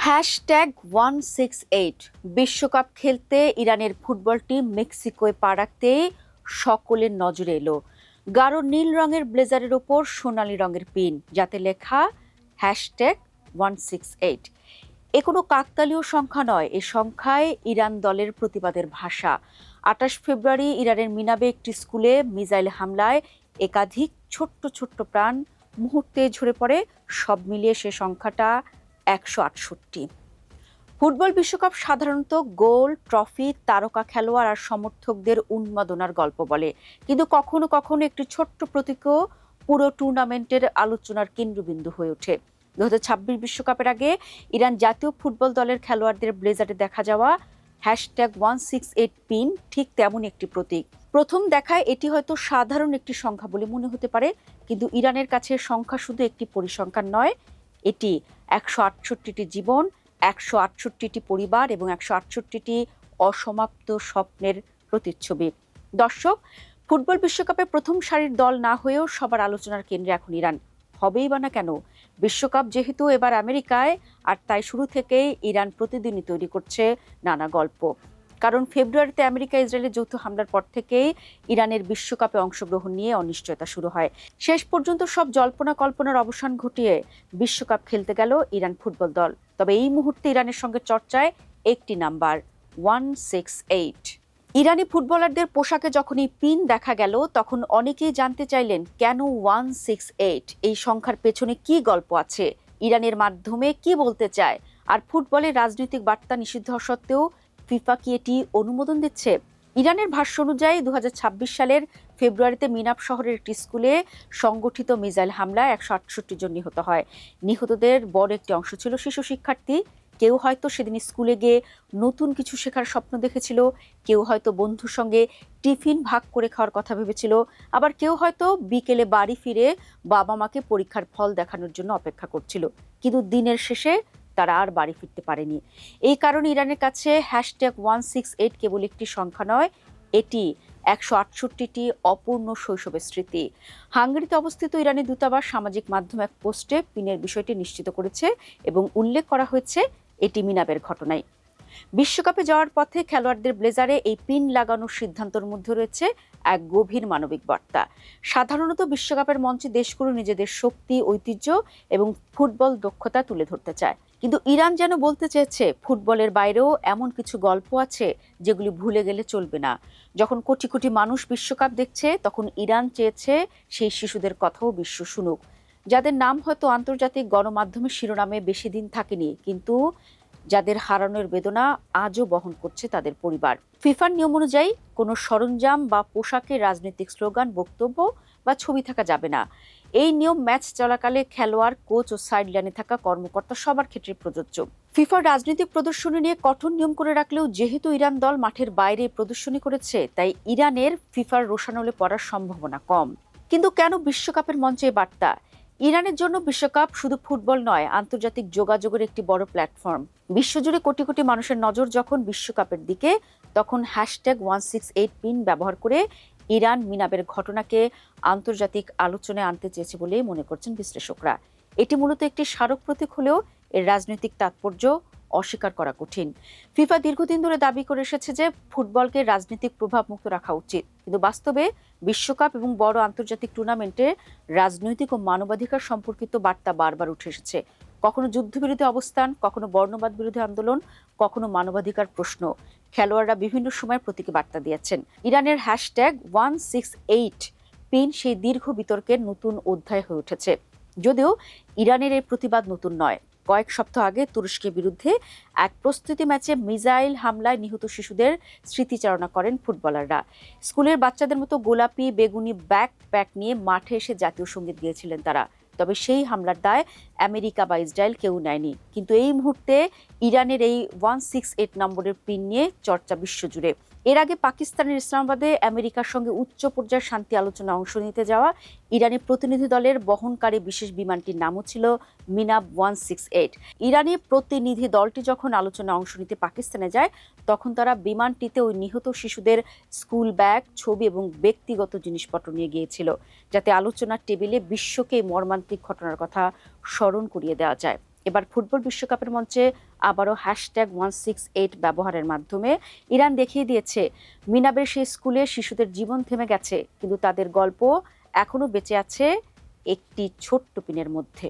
#168 বিশ্বকাপ খেলতে ইরানের ফুটবল টিম মেক্সিকোয় পা রাখতেই সকলের নজরে এলো গাঢ় নীল রঙের ব্লেজারের ওপর সোনালী রঙের পিন, যাতে লেখা #168। এ কোনো কাকতালীয় সংখ্যা নয়, এ সংখ্যায় ইরান দলের প্রতিবাদের ভাষা। ২৮ ফেব্রুয়ারি ইরানের মিনাবে একটি স্কুলে মিসাইল হামলায় একাধিক ছোট্ট ছোট্ট প্রাণ মুহূর্তে ঝরে পড়ে। সব মিলিয়ে সে সংখ্যাটা ১৬৮। ফুটবল বিশ্বকাপ সাধারণত গোল, ট্রফি, তারকা খেলোয়াড় আর সমর্থকদের উন্মাদনার গল্প বলে, কিন্তু কখনো কখনো একটি ছোট্ট প্রতীকও পুরো টুর্নামেন্টের আলোচনার কেন্দ্রবিন্দু হয়ে ওঠে। ২০২৬ বিশ্বকাপের আগে ইরান জাতীয় ফুটবল দলের খেলোয়াড়দের ব্লেজারে দেখা যাওয়া #168 পিন ঠিক তেমন একটি প্রতীক। প্রথম দেখায় এটি হয়তো সাধারণ একটি সংখ্যা বলে মনে হতে পারে, কিন্তু ইরানের কাছে সংখ্যা শুধু একটি পরিসংখ্যান নয়, এটি ১৬৮টি জীবন, ১৬৮টি পরিবার এবং ১৬৮টি অসমাপ্ত স্বপ্নের প্রতিচ্ছবি। দর্শক, ফুটবল বিশ্বকাপে প্রথম সারির দল না হয়েও সবার আলোচনার কেন্দ্রে এখন ইরান। হবেই বা না কেন? বিশ্বকাপ যেহেতু এবার আমেরিকায়, আর তাই শুরু থেকেই ইরান প্রতিদিনই তৈরি করছে নানা গল্প। কারণ ফেব্রুয়ারিতে আমেরিকা ইসরায়েলের যৌথ হামলার পর থেকেই ইরানের বিশ্বকাপে অংশগ্রহণ নিয়ে অনিশ্চয়তা শুরু হয়। শেষ পর্যন্ত সব জল্পনা কল্পনার অবসান ঘটিয়ে বিশ্বকাপ খেলতে গেল ইরান ফুটবল দল। তবে এই মুহূর্তে ইরানের সঙ্গে চর্চায় একটি নাম্বার, 168। ইরানি ফুটবলারদের পোশাকে যখন এই পিন দেখা গেল, তখন অনেকেই জানতে চাইলেন কেন 168, এই সংখ্যার পেছনে কি গল্প আছে, ইরানের মাধ্যমে কি বলতে চায়, আর ফুটবলের রাজনৈতিক বার্তা নিষিদ্ধ হওয়া সত্ত্বেও ফিফা কি এটি অনুমোদন দিচ্ছে? ইরানের ভাষ্য অনুযায়ী ২০২৬ সালের ফেব্রুয়ারিতে মিনাব শহরের একটি স্কুলে সংগঠিত মিসাইল হামলায় ১৬৮ জন নিহত হয়। নিহতদের বড় একটি অংশ ছিল শিশু শিক্ষার্থী। কেউ হয়তো সেদিন স্কুলে গিয়ে নতুন কিছু শেখার স্বপ্ন দেখেছিল, কেউ হয়তো বন্ধুর সঙ্গে টিফিন ভাগ করে খাওয়ার কথা ভেবেছিল, আবার কেউ হয়তো বিকেলে বাড়ি ফিরে বাবা মাকে পরীক্ষার ফল দেখানোর জন্য অপেক্ষা করছিল। কিন্তু দিনের শেষে তারা আর বাড়ি ফিরতে পারেনি। এই কারণে ইরানের কাছে #168 কেবল একটি সংখ্যা নয়, এটি ১৬৮টি অপূর্ণ শৈশবের স্মৃতি। হাঙ্গেরিতে অবস্থিত ইরানি দূতাবাস সামাজিক মাধ্যমে এক পোস্টে পিনের বিষয়টি নিশ্চিত করেছে এবং উল্লেখ করা হয়েছে এটি মিনাবের ঘটনায়। বিশ্বকাপে যাওয়ার পথে খেলোয়াড়দের ব্লেজারে এই পিন লাগানোর সিদ্ধান্তের মধ্যে রয়েছে এক গভীর মানবিক বার্তা। সাধারণত বিশ্বকাপের মঞ্চে দেশগুলো নিজেদের শক্তি, ঐতিহ্য এবং ফুটবল দক্ষতা তুলে ধরতে চায়, কিন্তু ইরান যেন বলতে চেয়েছে ফুটবলের বাইরেও এমন কিছু গল্প আছে যেগুলি ভুলে গেলে চলবে না। যখন কোটি কোটি মানুষ বিশ্বকাপ দেখছে, তখন ইরান চেয়েছে সেই শিশুদের কথাও বিশ্ব শুনুক, যাদের নাম হয়তো আন্তর্জাতিক গণমাধ্যমের শিরোনামে বেশি দিন থাকেনি, কিন্তু যাদের হারানোর বেদনা আজও বহন করছে তাদের পরিবার। ফিফার নিয়ম অনুযায়ী কোনো সরঞ্জাম বা পোশাকে রাজনৈতিক স্লোগান, বক্তব্য বা ছবি থাকা যাবে না। এই নিয়ম ম্যাচ চলাকালে খেলোয়াড়, কোচ ও সাইড লাইনে থাকা কর্মকর্তা সবার ক্ষেত্রে প্রযোজ্য। ফিফার রাজনৈতিক প্রদর্শনী নিয়ে কঠোর নিয়ম করে রাখলেও যেহেতু ইরান দল মাঠের বাইরে প্রদর্শনী করেছে, তাই ইরানের ফিফার রোষানলে পড়ার সম্ভাবনা কম। কিন্তু কেন বিশ্বকাপের মঞ্চে বার্তা? ইরানের জন্য বিশ্বকাপ শুধু ফুটবল নয়, আন্তর্জাতিক যোগাযোগের একটি বড় প্ল্যাটফর্ম। বিশ্বজুড়ে কোটি কোটি মানুষের নজর যখন বিশ্বকাপের দিকে, তখন #168 পিন ব্যবহার করে ইরান মিনাবের ঘটনাকে আন্তর্জাতিক আলোচনায় আনতে চেয়েছে বলে মনে করছেন বিশ্লেষকরা। এটি মূলত একটি স্মারক প্রতীক হলেও এর রাজনৈতিক তাৎপর্য অস্বীকার করা কঠিন। ফিফা দীর্ঘদিন ধরে দাবি করে এসেছে যে ফুটবলকে রাজনৈতিক প্রভাব মুক্ত রাখা উচিত, কিন্তু বাস্তবে বিশ্বকাপ এবং বড় আন্তর্জাতিক টুর্নামেন্টে রাজনৈতিক ও মানবাধিকার সম্পর্কিত বার্তা বারবার উঠে এসেছে। কখনো যুদ্ধবিরোধী অবস্থান, কখনো বর্ণবাদ বিরোধী আন্দোলন, কখনো মানবাধিকার প্রশ্ন। খেলোয়াড়রা বিভিন্ন সময় প্রতীকী বার্তা দিয়েছেন। ইরানের #168 পিন সেই দীর্ঘ বিতর্কের নতুন অধ্যায় হয়ে উঠেছে। যদিও ইরানের এই প্রতিবাদ নতুন নয়। কয়েক সপ্তাহ আগে তুরস্কের বিরুদ্ধে এক প্রস্তুতি ম্যাচে মিসাইল হামলায় নিহত শিশুদের স্মৃতিচারণা করেন ফুটবলাররা। স্কুলের বাচ্চাদের মতো গোলাপি বেগুনি ব্যাকপ্যাক নিয়ে মাঠে এসে জাতীয় সঙ্গীত গেয়েছিলেন তারা। তবে সেই হামলার দায় আমেরিকা বা ইসরায়েল কেউ নেয়নি। কিন্তু এই মুহূর্তে ইরানের এই 168 নম্বরের পিন নিয়ে চর্চা বিশ্বজুড়ে। এর আগে পাকিস্তানের ইসলামাবাদে আমেরিকার সঙ্গে উচ্চ পর্যায়ের শান্তি আলোচনায় অংশ নিতে যাওয়া ইরানি প্রতিনিধি দলের বহনকারী বিশেষ বিমানটির নামও ছিল মিনাব 168। ইরানি প্রতিনিধি দলটি যখন আলোচনায় অংশ নিতে পাকিস্তানে যায়, তখন তারা বিমানটিতে ওই নিহত শিশুদের স্কুল ব্যাগ, ছবি এবং ব্যক্তিগত জিনিসপত্র নিয়ে গিয়েছিল, যাতে আলোচনার টেবিলে বিশ্বকে মর্মান্তিক ঘটনার কথা স্মরণ করিয়ে দেওয়া যায়। এবার ফুটবল বিশ্বকাপের মঞ্চে আবারও #168 ব্যবহারের মাধ্যমে ইরান দেখিয়ে দিয়েছে মিনাবের সেই স্কুলে শিশুদের জীবন থেমে গেছে, কিন্তু তাদের গল্প এখনো বেঁচে আছে একটি ছোট্ট পিনের মধ্যে।